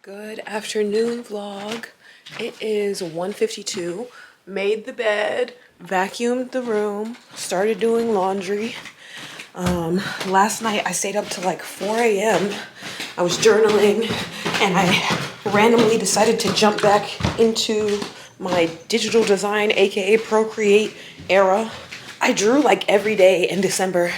Good afternoon vlog. It is 1:52. Made the bed, vacuumed the room, started doing laundry. Last night I stayed up till like 4 a.m. I was journaling and I randomly decided to jump back into my digital design, aka Procreate era. I drew like every day in December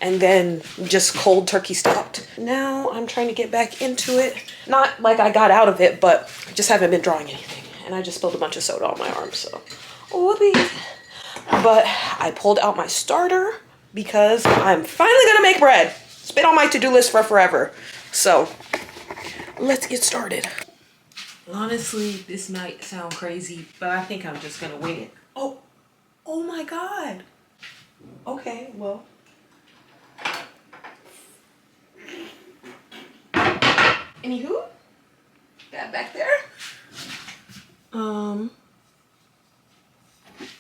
and then just cold turkey stopped. Now I'm trying to get back into it. Not like I got out of it, but I just haven't been drawing anything. And I just spilled a bunch of soda on my arm, so whoopee. But I pulled out my starter because I'm finally gonna make bread. It's been on my to-do list for forever. So let's get started. Honestly, this might sound crazy, but I think I'm just gonna wing it. Oh my God. Okay, well. Anywho, that back there.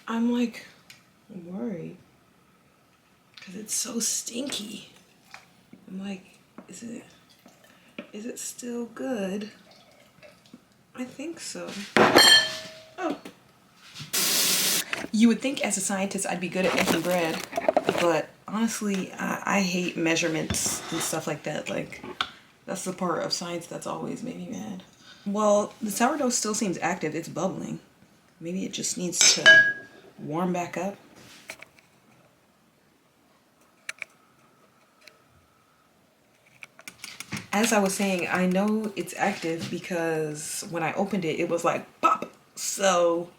I'm like worried because it's so stinky. I'm like, is it still good? I think so. Oh. You would think as a scientist I'd be good at making bread, but honestly, I hate measurements and stuff like that. Like, that's the part of science that's always made me mad. Well, the sourdough still seems active. It's bubbling. Maybe it just needs to warm back up. As I was saying, I know it's active because when I opened it, it was like pop. So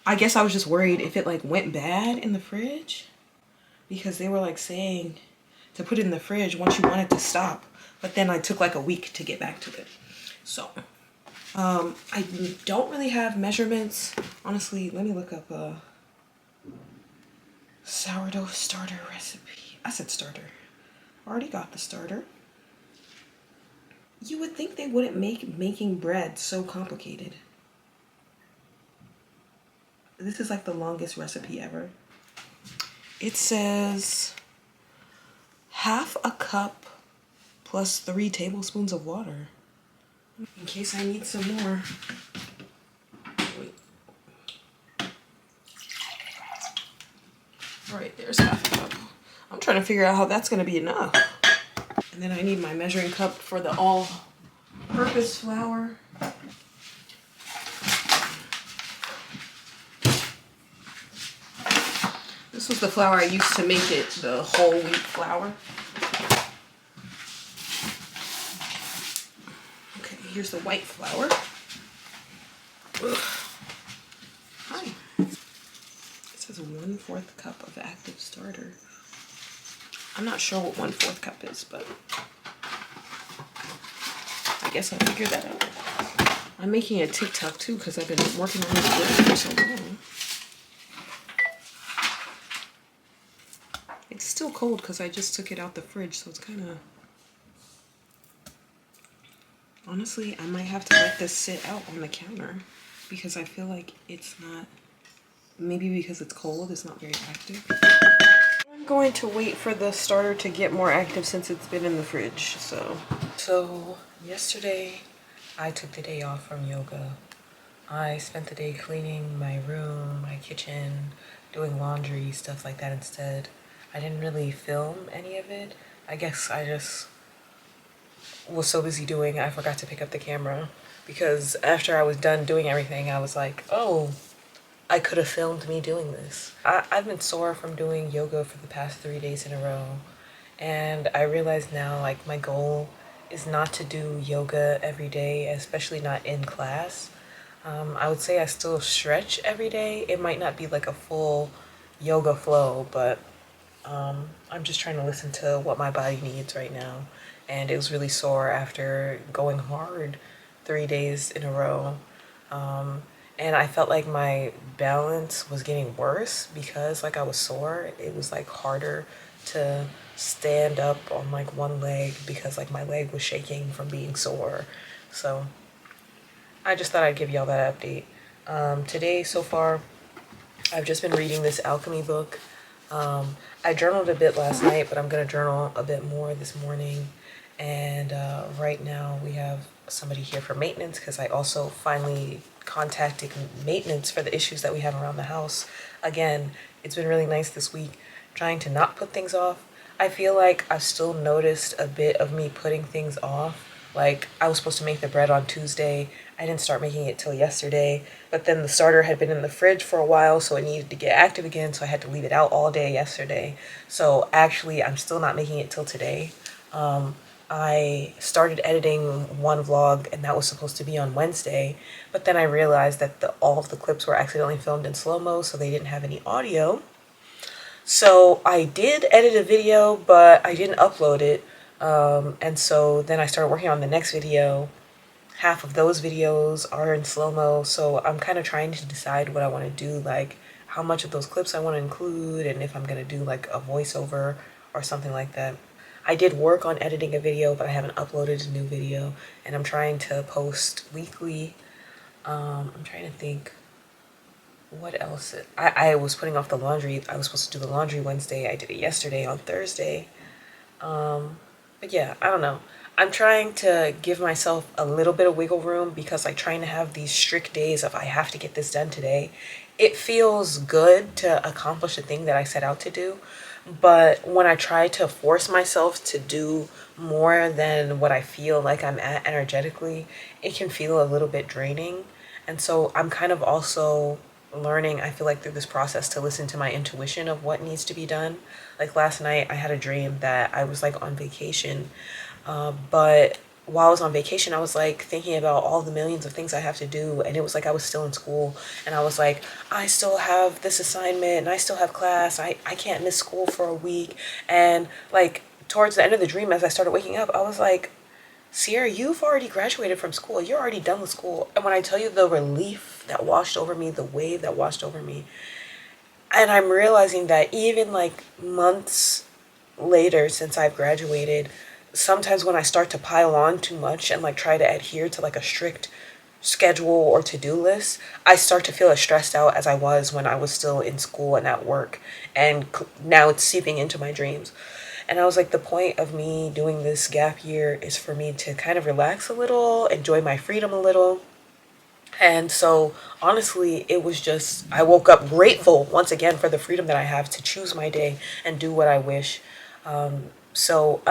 I guess I was just worried if it like went bad in the fridge, because they were like saying to put it in the fridge once you want it to stop. But then I took like a week to get back to it. So I don't really have measurements. Honestly, let me look up a sourdough starter recipe. I said starter. Already got the starter. You would think they wouldn't make making bread so complicated. This is like the longest recipe ever. It says half a cup plus 3 tablespoons of water. In case I need some more. Wait. All right, there's half a cup. I'm trying to figure out how that's gonna be enough. And then I need my measuring cup for the all-purpose flour. This was the flour I used to make it, the whole wheat flour. Okay, here's the white flour. Ugh. Hi. It says 1/4 cup of active starter. I'm not sure what 1/4 cup is, but I guess I'll figure that out. I'm making a TikTok too because I've been working on this bread for so long. It's still cold because I just took it out the fridge, so it's kind of... Honestly, I might have to let this sit out on the counter because I feel like it's not... Maybe because it's cold, it's not very active. I'm going to wait for the starter to get more active since it's been in the fridge, so yesterday I took the day off from yoga. I spent the day cleaning my room, my kitchen, doing laundry, stuff like that instead. I didn't really film any of it. I guess I just was so busy doing, I forgot to pick up the camera, because after I was done doing everything, I was like, oh, I could have filmed me doing this. I've been sore from doing yoga for the past 3 days in a row. And I realize now, like, my goal is not to do yoga every day, especially not in class. I would say I still stretch every day. It might not be like a full yoga flow, but I'm just trying to listen to what my body needs right now. And it was really sore after going hard 3 days in a row. And I felt like my balance was getting worse because like I was sore. It was like harder to stand up on like one leg because like my leg was shaking from being sore. So I just thought I'd give y'all that update. Today so far, I've just been reading this alchemy book. I journaled a bit last night, but I'm gonna journal a bit more this morning. And right now we have somebody here for maintenance, because I also finally contacted maintenance for the issues that we have around the house. Again, it's been really nice this week trying to not put things off. I feel like I've still noticed a bit of me putting things off. Like, I was supposed to make the bread on Tuesday. I didn't start making it till yesterday, but then the starter had been in the fridge for a while, so it needed to get active again, so I had to leave it out all day yesterday. So actually, I'm still not making it till today. I started editing one vlog, and that was supposed to be on Wednesday, but then I realized that all of the clips were accidentally filmed in slow-mo, so they didn't have any audio. So I did edit a video, but I didn't upload it. And so then I started working on the next video. Half of those videos are in slow-mo, so I'm kind of trying to decide what I want to do, like how much of those clips I want to include, and if I'm going to do like a voiceover or something like that. I did work on editing a video, but I haven't uploaded a new video, and I'm trying to post weekly. I'm trying to think what else. I was putting off the laundry. I was supposed to do the laundry Wednesday. I did it yesterday on Thursday. But yeah, I don't know. I'm trying to give myself a little bit of wiggle room, because like trying to have these strict days of I have to get this done today, it feels good to accomplish the thing that I set out to do. But when I try to force myself to do more than what I feel like I'm at energetically, it can feel a little bit draining. And so I'm kind of also learning, I feel like, through this process to listen to my intuition of what needs to be done. Like last night I had a dream that I was like on vacation, but while I was on vacation, I was like thinking about all the millions of things I have to do, and it was like I was still in school, and I was like, I still have this assignment, and I still have class, I can't miss school for a week. And like towards the end of the dream, as I started waking up, I was like, Sierra, you've already graduated from school. You're already done with school. And when I tell you the relief that washed over me, the wave that washed over me, and I'm realizing that even like months later since I've graduated, sometimes when I start to pile on too much and like try to adhere to like a strict schedule or to-do list, I start to feel as stressed out as I was when I was still in school and at work. And now it's seeping into my dreams. And I was like, the point of me doing this gap year is for me to kind of relax a little, enjoy my freedom a little. And so honestly, it was just, I woke up grateful once again for the freedom that I have to choose my day and do what I wish. So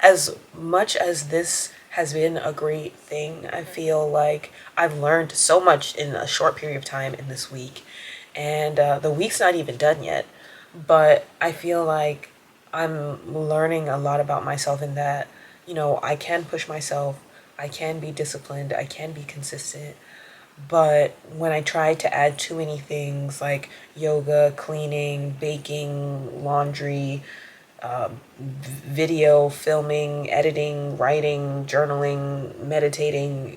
as much as this has been a great thing, I feel like I've learned so much in a short period of time in this week. And the week's not even done yet, but I feel like I'm learning a lot about myself in that, you know, I can push myself, I can be disciplined, I can be consistent. But when I try to add too many things like yoga, cleaning, baking, laundry, video, filming, editing, writing, journaling, meditating,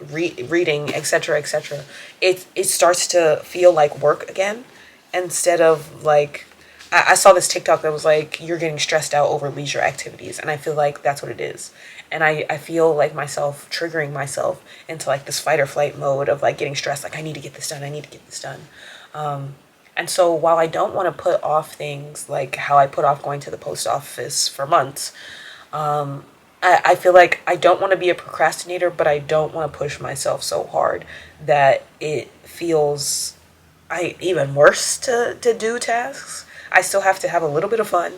reading, etc., it starts to feel like work again, instead of like, I saw this TikTok that was like, you're getting stressed out over leisure activities, and I feel like that's what it is. And I feel like myself triggering myself into like this fight or flight mode of like getting stressed, like I need to get this done, I need to get this done. And so while I don't want to put off things like how I put off going to the post office for months, I feel like I don't want to be a procrastinator, but I don't want to push myself so hard that it feels even worse to do tasks. I still have to have a little bit of fun.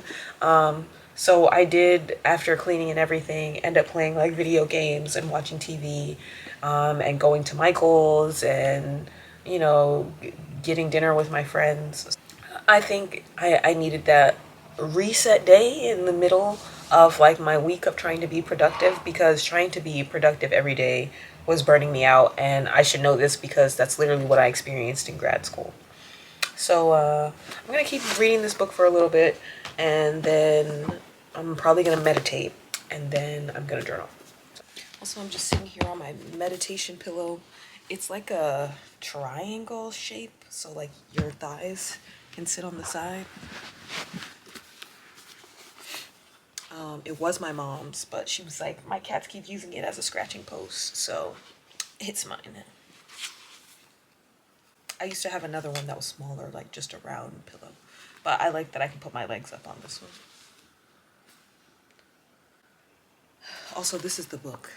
So I did, after cleaning and everything, end up playing like video games and watching TV, and going to Michael's and, you know, getting dinner with my friends. I think I needed that reset day in the middle of like my week of trying to be productive, because trying to be productive every day was burning me out, and I should know this because that's literally what I experienced in grad school. So I'm gonna keep reading this book for a little bit, and then I'm probably gonna meditate, and then I'm gonna journal. Also, I'm just sitting here on my meditation pillow. It's like a triangle shape, so like your thighs can sit on the side. It was my mom's, but she was like, my cats keep using it as a scratching post, so it's mine. I used to have another one that was smaller, like just a round pillow, but I like that I can put my legs up on this one. Also, this is the book.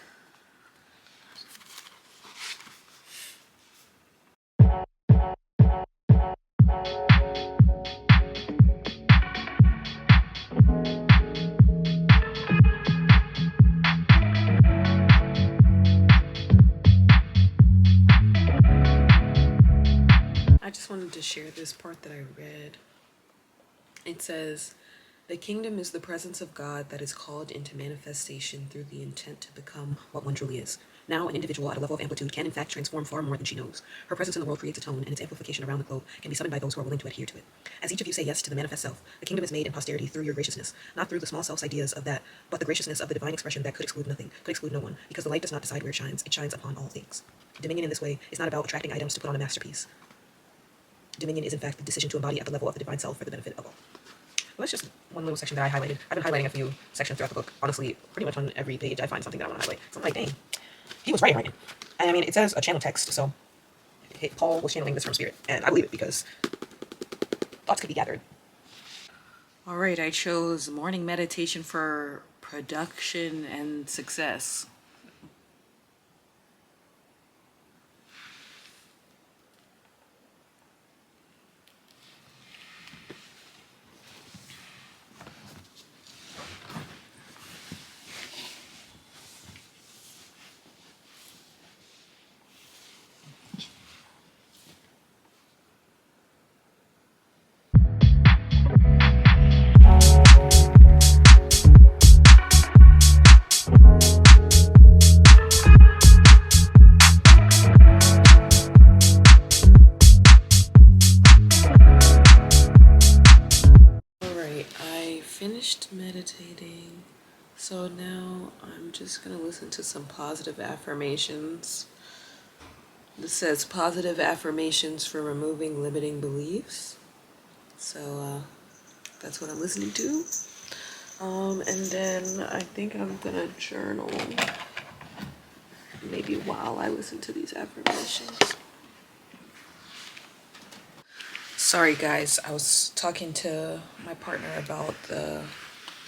just wanted to share this part that I read. It says, "The kingdom is the presence of God that is called into manifestation through the intent to become what one truly is. Now, an individual at a level of amplitude can in fact transform far more than she knows. Her presence in the world creates a tone, and its amplification around the globe can be summoned by those who are willing to adhere to it. As each of you say yes to the manifest self, the kingdom is made in posterity through your graciousness, not through the small self's ideas of that, but the graciousness of the divine expression that could exclude nothing, could exclude no one, because the light does not decide where it shines upon all things. Dominion in this way is not about attracting items to put on a masterpiece. Dominion is in fact the decision to embody at the level of the divine self for the benefit of all." Well, that's just one little section that I highlighted. I've been highlighting a few sections throughout the book. Honestly, pretty much on every page I find something that I want to highlight. So I'm like, dang, he was right. And I mean, it says a channel text, so Paul was channeling this from spirit. And I believe it because thoughts could be gathered. All right, I chose morning meditation for production and success. Finished meditating, so now I'm just gonna listen to some positive affirmations. This says positive affirmations for removing limiting beliefs, so that's what I'm listening to. And then I think I'm gonna journal maybe while I listen to these affirmations. Sorry guys, I was talking to my partner about the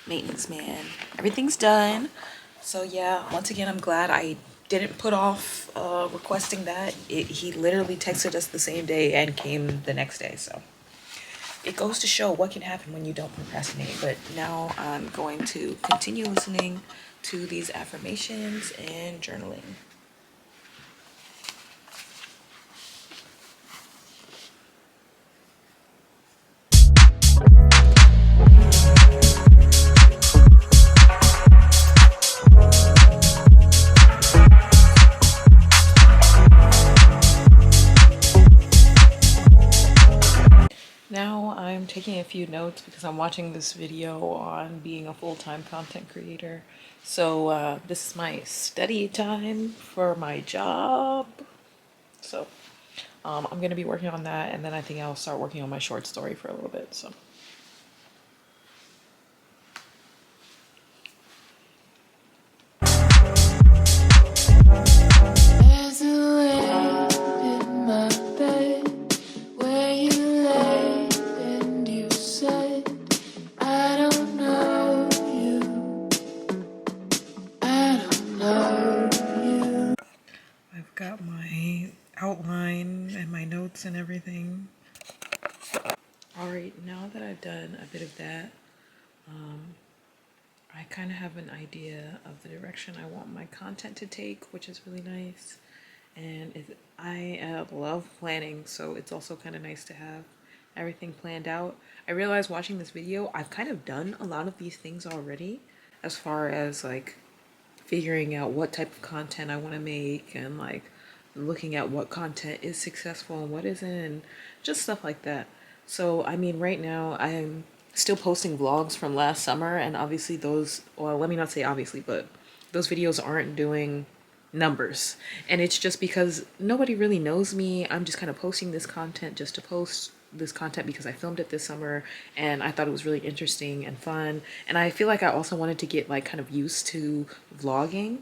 maintenance man. Everything's done. So yeah, once again, I'm glad I didn't put off requesting that. He literally texted us the same day and came the next day. So it goes to show what can happen when you don't procrastinate. But now I'm going to continue listening to these affirmations and journaling. Now I'm taking a few notes because I'm watching this video on being a full-time content creator. So this is my study time for my job. So I'm going to be working on that, and then I think I'll start working on my short story for a little bit. So. Got my outline and my notes and everything. All right, now that I've done a bit of that, I kind of have an idea of the direction I want my content to take, which is really nice. And I love planning, so it's also kind of nice to have everything planned out. I realized watching this video, I've kind of done a lot of these things already, as far as like figuring out what type of content I want to make, and like looking at what content is successful and what isn't, and just stuff like that. So I mean, right now I'm still posting vlogs from last summer, and obviously those, well, let me not say obviously, but those videos aren't doing numbers, and it's just because nobody really knows me. I'm just kind of posting this content just to post this content because I filmed it this summer and I thought it was really interesting and fun, and I feel like I also wanted to get like kind of used to vlogging.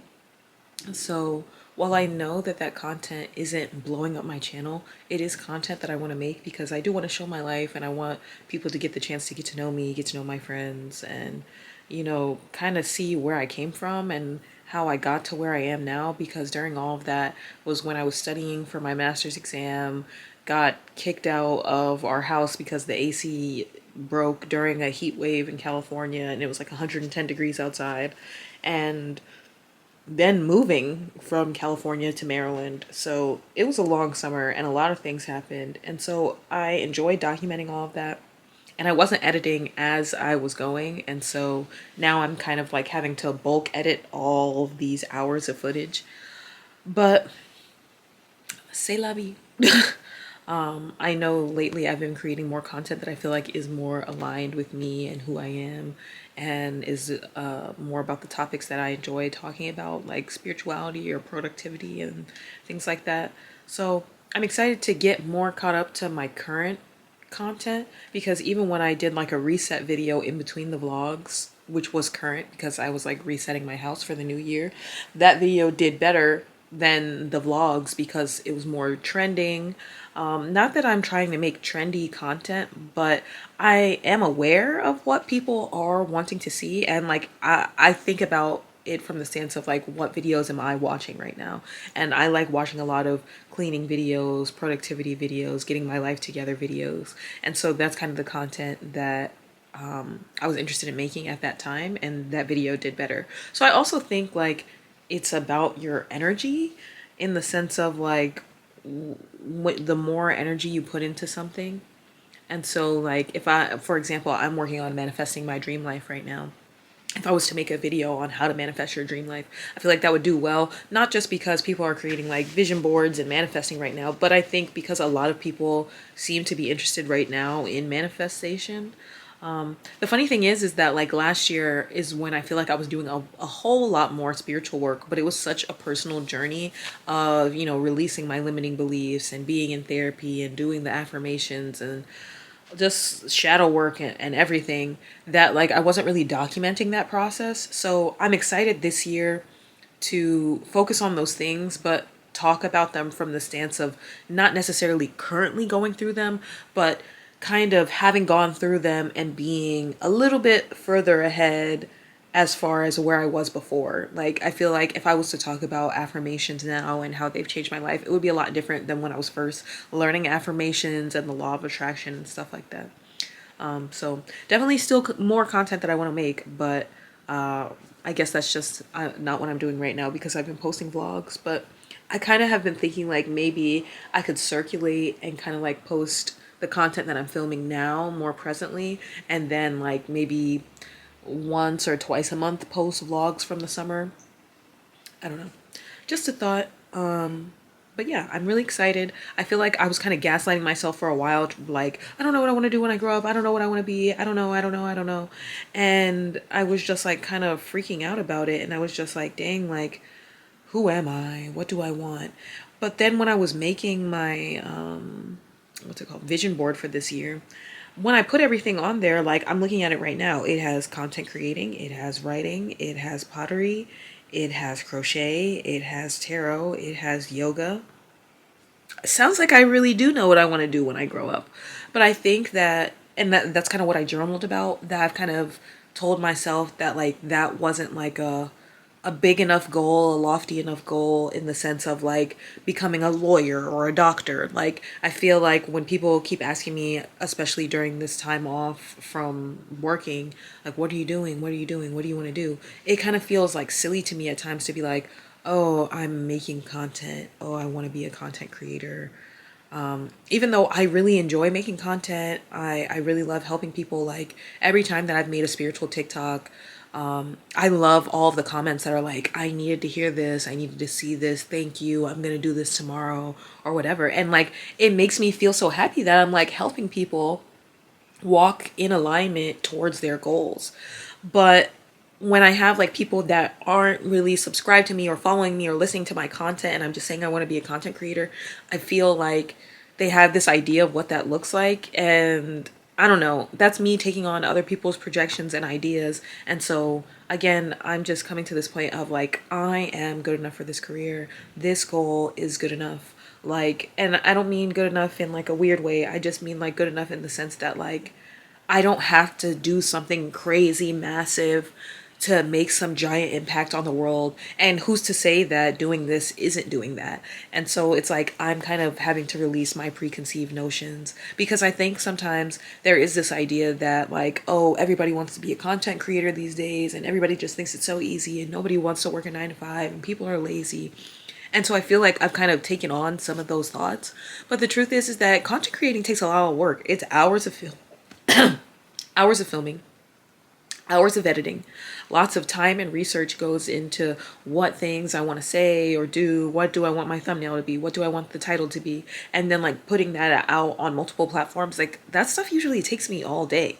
So while I know that that content isn't blowing up my channel, it is content that I want to make because I do want to show my life, and I want people to get the chance to get to know me, get to know my friends, and, you know, kind of see where I came from and how I got to where I am now, because during all of that was when I was studying for my master's exam, got kicked out of our house because the AC broke during a heat wave in California and it was like 110 degrees outside, and then moving from California to Maryland. So it was a long summer and a lot of things happened. And so I enjoyed documenting all of that. And I wasn't editing as I was going. And so now I'm kind of like having to bulk edit all of these hours of footage. But c'est la vie. I know lately I've been creating more content that I feel like is more aligned with me and who I am, and is more about the topics that I enjoy talking about, like spirituality or productivity and things like that. So I'm excited to get more caught up to my current content, because even when I did like a reset video in between the vlogs, which was current because I was like resetting my house for the new year, that video did better than the vlogs because it was more trending. Not that I'm trying to make trendy content, but I am aware of what people are wanting to see. And like, I think about it from the stance of like, what videos am I watching right now? And I like watching a lot of cleaning videos, productivity videos, getting my life together videos. And so that's kind of the content that I was interested in making at that time, and that video did better. So I also think like it's about your energy, in the sense of like, the more energy you put into something. And so like, if I, for example, I'm working on manifesting my dream life right now. If I was to make a video on how to manifest your dream life, I feel like that would do well, not just because people are creating like vision boards and manifesting right now, but I think because a lot of people seem to be interested right now in manifestation. The funny thing is that like last year is when I feel like I was doing a whole lot more spiritual work, but it was such a personal journey of, you know, releasing my limiting beliefs and being in therapy and doing the affirmations and just shadow work and everything, that like I wasn't really documenting that process. So I'm excited this year to focus on those things, but talk about them from the stance of not necessarily currently going through them, but kind of having gone through them and being a little bit further ahead as far as where I was before. Like, I feel like if I was to talk about affirmations now and how they've changed my life, it would be a lot different than when I was first learning affirmations and the law of attraction and stuff like that. So definitely still more content that I want to make, but I guess that's just not what I'm doing right now because I've been posting vlogs. But I kind of have been thinking like maybe I could circulate and kind of like post the content that I'm filming now more presently, and then like maybe once or twice a month post vlogs from the summer. I don't know. Just a thought. But yeah, I'm really excited. I feel like I was kind of gaslighting myself for a while, like, I don't know what I want to do when I grow up. I don't know what I want to be. I don't know. I don't know. I don't know. And I was just like kind of freaking out about it. And I was just like, dang, like, who am I? What do I want? But then when I was making my, what's it called, vision board for this year, when I put everything on there, like I'm looking at it right now, it has content creating, it has writing, it has pottery, it has crochet, it has tarot, it has yoga. It sounds like I really do know what I want to do when I grow up. But I think that, and that's kind of what I journaled about, that I've kind of told myself that like that wasn't like a big enough goal, a lofty enough goal, in the sense of like becoming a lawyer or a doctor. Like, I feel like when people keep asking me, especially during this time off from working, like, what are you doing? What are you doing? What do you want to do? It kind of feels like silly to me at times to be like, oh, I'm making content. Oh, I want to be a content creator. Even though I really enjoy making content, I really love helping people. Like, every time that I've made a spiritual TikTok, I love all of the comments that are like, I needed to hear this, I needed to see this, thank you, I'm gonna do this tomorrow, or whatever. And like, it makes me feel so happy that I'm like helping people walk in alignment towards their goals. But when I have like people that aren't really subscribed to me or following me or listening to my content, and I'm just saying I want to be a content creator, I feel like they have this idea of what that looks like. And I don't know, that's me taking on other people's projections and ideas. And so again, I'm just coming to this point of like, I am good enough for this career. This goal is good enough. Like, and I don't mean good enough in like a weird way. I just mean like good enough in the sense that like, I don't have to do something crazy, massive to make some giant impact on the world, and who's to say that doing this isn't doing that? And so it's like I'm kind of having to release my preconceived notions, because I think sometimes there is this idea that like, oh, everybody wants to be a content creator these days, and everybody just thinks it's so easy, and nobody wants to work a 9 to 5, and people are lazy. And so I feel like I've kind of taken on some of those thoughts, but the truth is that content creating takes a lot of work. It's hours of hours of filming, hours of editing. Lots of time and research goes into what things I want to say or do. What do I want my thumbnail to be? What do I want the title to be? And then like putting that out on multiple platforms. Like that stuff usually takes me all day.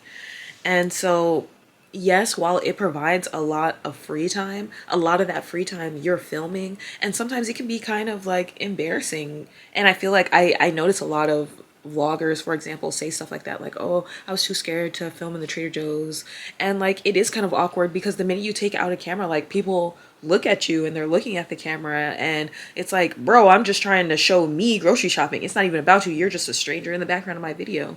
And so yes, while it provides a lot of free time, a lot of that free time you're filming, and sometimes it can be kind of like embarrassing. And I feel like I notice a lot of vloggers, for example, say stuff like that, like, oh, I was too scared to film in the Trader Joe's. And like it is kind of awkward, because the minute you take out a camera, like people look at you and they're looking at the camera, and it's like, bro, I'm just trying to show me grocery shopping. It's not even about you. You're just a stranger in the background of my video.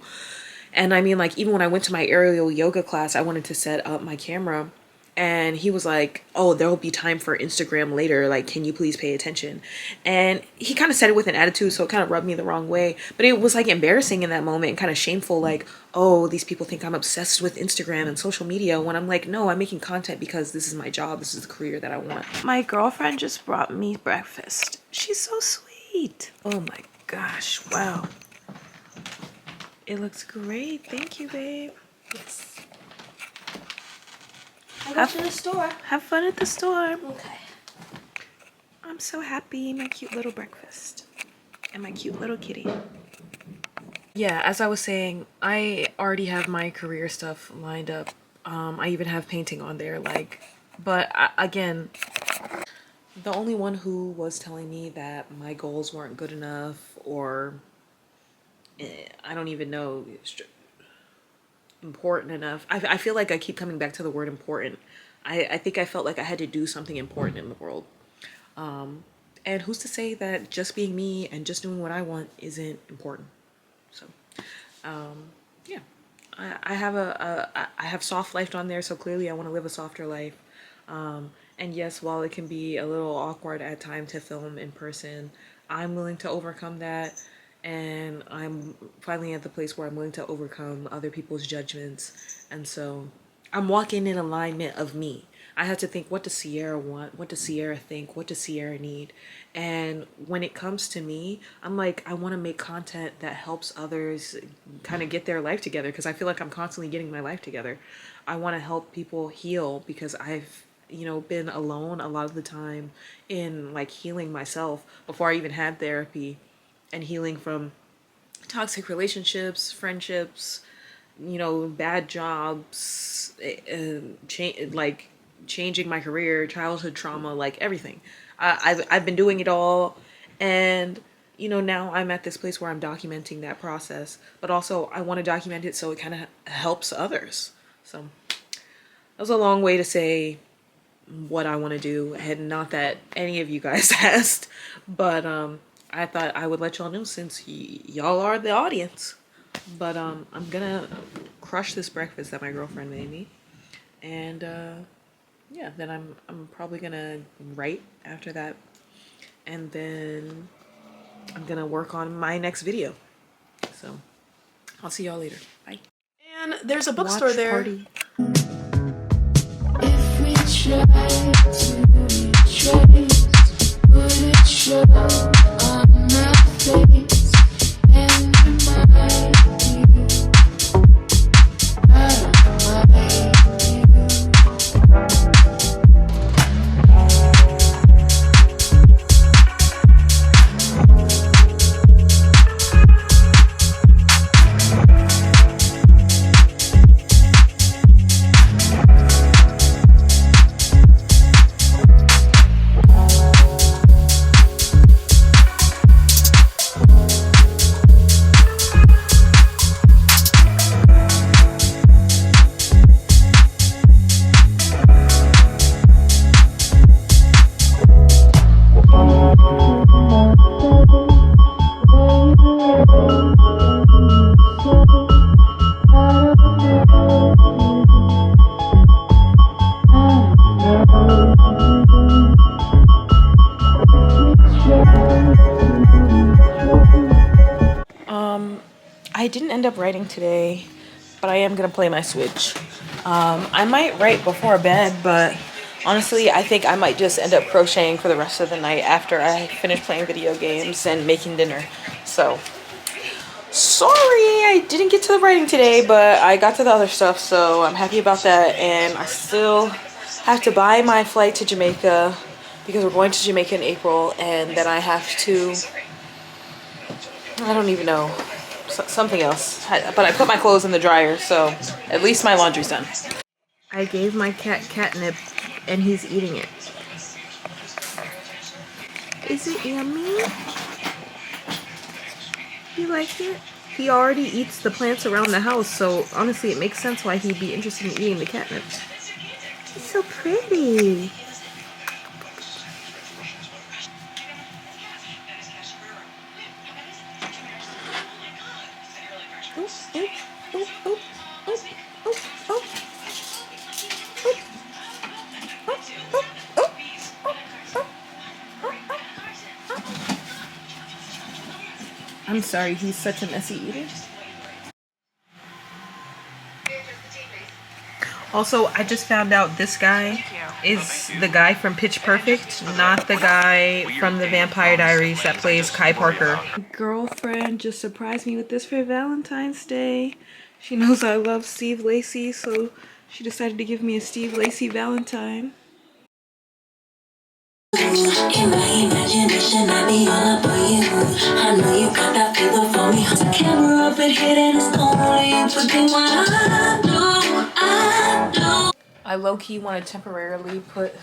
And I mean, like, even when I went to my aerial yoga class, I wanted to set up my camera, and he was like, oh, there'll be time for Instagram later. Like, can you please pay attention? And he kind of said it with an attitude, so it kind of rubbed me the wrong way. But it was like embarrassing in that moment and kind of shameful. Like, oh, these people think I'm obsessed with Instagram and social media, when I'm like, no, I'm making content because this is my job. This is the career that I want. My girlfriend just brought me breakfast. She's so sweet. Oh my gosh. Wow. It looks great. Thank you, babe. Yes. I go to the store. Have fun at the store. Okay. I'm so happy. My cute little breakfast. And my cute little kitty. Yeah, as I was saying, I already have my career stuff lined up. I even have painting on there. Like, but again, the only one who was telling me that my goals weren't good enough, or I don't even know, important enough. I feel like I keep coming back to the word important. I think I felt like I had to do something important in the world. And who's to say that just being me and just doing what I want isn't important? So, yeah, I have soft life on there, so clearly I want to live a softer life. And yes, while it can be a little awkward at times to film in person, I'm willing to overcome that. And I'm finally at the place where I'm willing to overcome other people's judgments. And so I'm walking in alignment of me. I have to think, what does Sierra want? What does Sierra think? What does Sierra need? And when it comes to me, I'm like, I want to make content that helps others kind of get their life together, because I feel like I'm constantly getting my life together. I want to help people heal, because I've, you know, been alone a lot of the time in like healing myself before I even had therapy, and healing from toxic relationships, friendships, you know, bad jobs, changing my career, childhood trauma, like everything. I've been doing it all, and you know, now I'm at this place where I'm documenting that process, but also I want to document it so it kind of helps others. So that was a long way to say what I want to do, and not that any of you guys asked, but I thought I would let y'all know, since y'all are the audience. But I'm gonna crush this breakfast that my girlfriend made me, and yeah, then I'm probably gonna write after that, and then I'm gonna work on my next video. So I'll see y'all later. Bye. And there's a bookstore Watch there. Party. If we try to trace, would it show on my face and remind you that I like you? I didn't end up writing today, but I am gonna play my Switch. I might write before bed, but honestly, I think I might just end up crocheting for the rest of the night after I finish playing video games and making dinner. So, sorry I didn't get to the writing today, but I got to the other stuff, so I'm happy about that. And I still have to buy my flight to Jamaica because we're going to Jamaica in April, and then I have to, I don't even know, something else. But I put my clothes in the dryer, so at least my laundry's done. I gave my cat catnip, and he's eating it. Is it yummy? You like it? He already eats the plants around the house, so honestly it makes sense why he'd be interested in eating the catnip. It's so pretty. Oh, oh, oh, oh, oh, oh, oh. I'm sorry, he's such a messy eater. Also, I just found out this guy is the guy from Pitch Perfect, not the guy from the Vampire Diaries that plays Kai Parker. My girlfriend just surprised me with this for Valentine's Day. She knows I love Steve Lacy, so she decided to give me a Steve Lacy Valentine. In my imagination, I be all up on you. I know you got that fever for me. The camera up and hidden is only putting what I do. I low-key want to temporarily put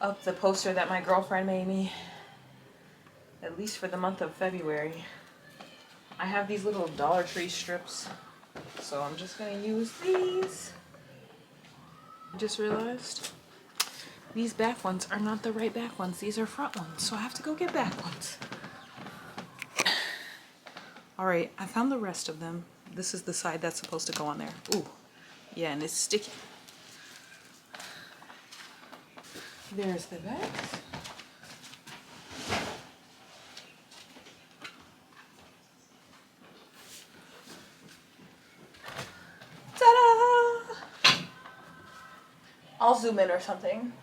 up the poster that my girlfriend made me, at least for the month of February. I have these little Dollar Tree strips, so I'm just gonna use these. I just realized these back ones are not the right back ones. These are front ones, so I have to go get back ones. All right, I found the rest of them. This is the side that's supposed to go on there. Ooh, yeah, and it's sticky. There's the back. Ta-da! I'll zoom in or something.